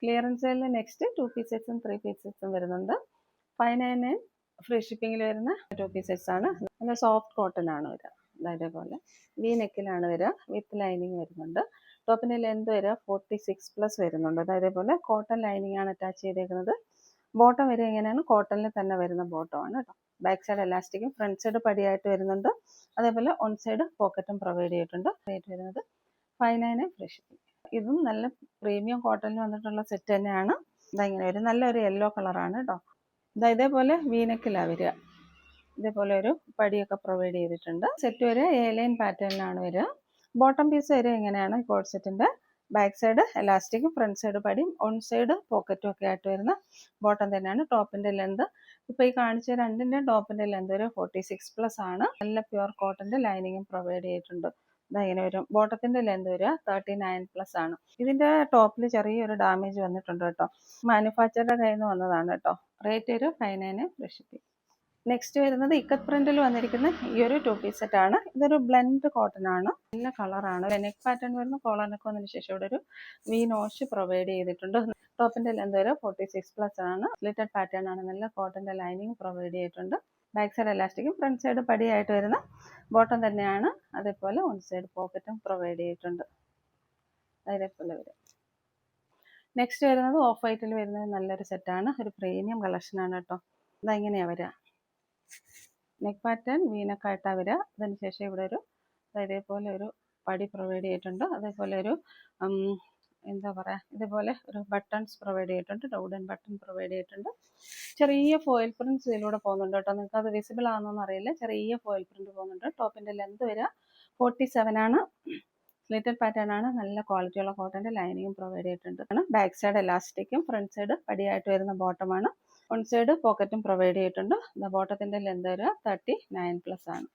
Clearance sale next 2 piece സെറ്റ്സും 3 piece സെറ്റ്സും വരുന്നുണ്ട്. 599 ഫ്രീ ഷിപ്പിങ്ങിൽ വരുന്ന 2 പീസ് സെറ്റ്സ് ആണ്. നല്ല സോഫ്റ്റ് കോട്ടൺ ആണ് വരിക. അതേപോലെ വി നെക്കിലാണ് വരിക, വിത്ത് ലൈനിങ് വരുന്നുണ്ട്. ടോപ്പിൻ്റെ ലെന്ത് വരിക 46+ വരുന്നുണ്ട്. അതേപോലെ കോട്ടൺ ലൈനിങ് ആണ് അറ്റാച്ച് ചെയ്തേക്കുന്നത്. ബോട്ടം വരിക എങ്ങനെയാണ്, കോട്ടണിൽ തന്നെ വരുന്ന ബോട്ടം ആണ് കേട്ടോ. ബാക്ക് സൈഡ് എലാസ്റ്റിക്കും ഫ്രണ്ട് സൈഡ് പടിയായിട്ട് വരുന്നുണ്ട്. അതേപോലെ ഓൺ സൈഡ് പോക്കറ്റും പ്രൊവൈഡ് ചെയ്തിട്ടുണ്ട്. റേറ്റ് വരുന്നത് 599 ഫ്രീ ഷിപ്പിംഗ്. ഇതും നല്ല പ്രീമിയം കോട്ടണിൽ വന്നിട്ടുള്ള സെറ്റ് തന്നെയാണ്. ഇങ്ങനെ വരും, നല്ലൊരു യെല്ലോ കളറാണ് കേട്ടോ. ഇതേപോലെ വീനക്കിലാണ് വരിക. ഇതേപോലെ ഒരു പടിയൊക്കെ പ്രൊവൈഡ് ചെയ്തിട്ടുണ്ട്. സെറ്റ് വരെ A-ലൈൻ പാറ്റേണിലാണ് വരിക. ബോട്ടം പീസ് വരെ എങ്ങനെയാണ്, കോഡ് സെറ്റിൻ്റെ ബാക്ക് സൈഡ് എലാസ്റ്റിക്കും ഫ്രണ്ട് സൈഡ് പടിയും ഓൺ സൈഡ് പോക്കറ്റും ഒക്കെ ആയിട്ട് വരുന്ന ബോട്ടം തന്നെയാണ്. ടോപ്പിൻ്റെ ലെന്ത് ഇപ്പോൾ ഈ കാണിച്ച രണ്ടിൻ്റെ ടോപ്പിൻ്റെ ലെന്ത് ഒരു 46+ ആണ്. നല്ല പ്യുവർ കോട്ടൻ്റെ ലൈനിങ്ങും പ്രൊവൈഡ് ചെയ്തിട്ടുണ്ട്. ഇങ്ങനെ വരും. ബോട്ടത്തിൻ്റെ ലെന്ത് വരിക 39+ ആണ്. ഇതിൻ്റെ ടോപ്പിൽ ചെറിയൊരു ഡാമേജ് വന്നിട്ടുണ്ട് കേട്ടോ. മാനുഫാക്ചറുടെ കയ്യിൽ നിന്ന് വന്നതാണ് കേട്ടോ. റേറ്റ് ഒരു 599 ഫ്രീ ഷിപ്പിംഗ്. നെക്സ്റ്റ് വരുന്നത് ഇക്കത്ത് പ്രിന്റിൽ വന്നിരിക്കുന്ന ഈ ഒരു 2 പീസ് സെറ്റ് ആണ്. ഇതൊരു ബ്ലെൻഡ് കോട്ടൺ ആണ്. നല്ല കളറാണ്. നെക്ക് പാറ്റേൺ വരുന്ന കോളർ നെക്ക് വന്നതിന് ശേഷം ഇവിടെ ഒരു വി നോച്ച് പ്രൊവൈഡ് ചെയ്തിട്ടുണ്ട്. ടോപ്പിന്റെ ലെന്ത് വരെ 46+ ആണ്. സ്ലിറ്റഡ് പാറ്റേൺ ആണ്. നല്ല കോട്ടന്റെ ലൈനിങ് പ്രൊവൈഡ് ചെയ്തിട്ടുണ്ട്. ബാക്ക് സൈഡ് എലാസ്റ്റിക്കും ഫ്രണ്ട് സൈഡ് പടിയായിട്ട് വരുന്ന ബോട്ടം തന്നെയാണ്. അതേപോലെ ഓൺ സൈഡ് പോക്കറ്റും പ്രൊവൈഡ് ചെയ്തിട്ടുണ്ട്. അതേപോലെ വരും. നെക്സ്റ്റ് വരുന്നത് ഓഫ് വൈറ്റിൽ വരുന്നത് നല്ലൊരു സെറ്റാണ്. ഒരു പ്രീമിയം കളക്ഷനാണ് കേട്ടോ. ഇതെങ്ങനെയാണ് വരിക, നെക്ക് പാറ്റേൺ വീനക്കായിട്ടാണ് വരിക. അതിനുശേഷം ഇവിടെ ഒരു ഇതേപോലെ ഒരു പടി പ്രൊവൈഡ് ചെയ്തിട്ടുണ്ട്. അതേപോലെ ഒരു എന്താ പറയുക, ഇതേപോലെ ഒരു ബട്ടൺസ് പ്രൊവൈഡ് ചെയ്തിട്ടുണ്ട്. വുഡൻ ബട്ടൺ പ്രൊവൈഡ് ചെയ്തിട്ടുണ്ട്. ചെറിയ ഫോയിൽ പ്രിൻറ്റ്സ് ഇതിലൂടെ പോകുന്നുണ്ട് കേട്ടോ. നിങ്ങൾക്ക് അത് വിസിബിൾ ആണെന്നൊന്നും അറിയില്ല. ചെറിയ ഫോയിൽ പ്രിൻറ്റ് പോകുന്നുണ്ട്. ടോപ്പിൻ്റെ ലെന്ത് വരിക 47 ആണ്. സ്ലിറ്റഡ് പാറ്റേൺ ആണ്. നല്ല ക്വാളിറ്റിയുള്ള കോട്ടൻ്റെ ലൈനിങ്ങും പ്രൊവൈഡ് ചെയ്തിട്ടുണ്ട്. ബാക്ക് സൈഡ് എലാസ്റ്റിക്കും ഫ്രണ്ട് സൈഡ് പടിയായിട്ട് വരുന്ന ബോട്ടമാണ്. ഓൺ സൈഡ് പോക്കറ്റും പ്രൊവൈഡ് ചെയ്തിട്ടുണ്ട്. ബോട്ടത്തിൻ്റെ ലെന്ത് വരിക 39+ ആണ്.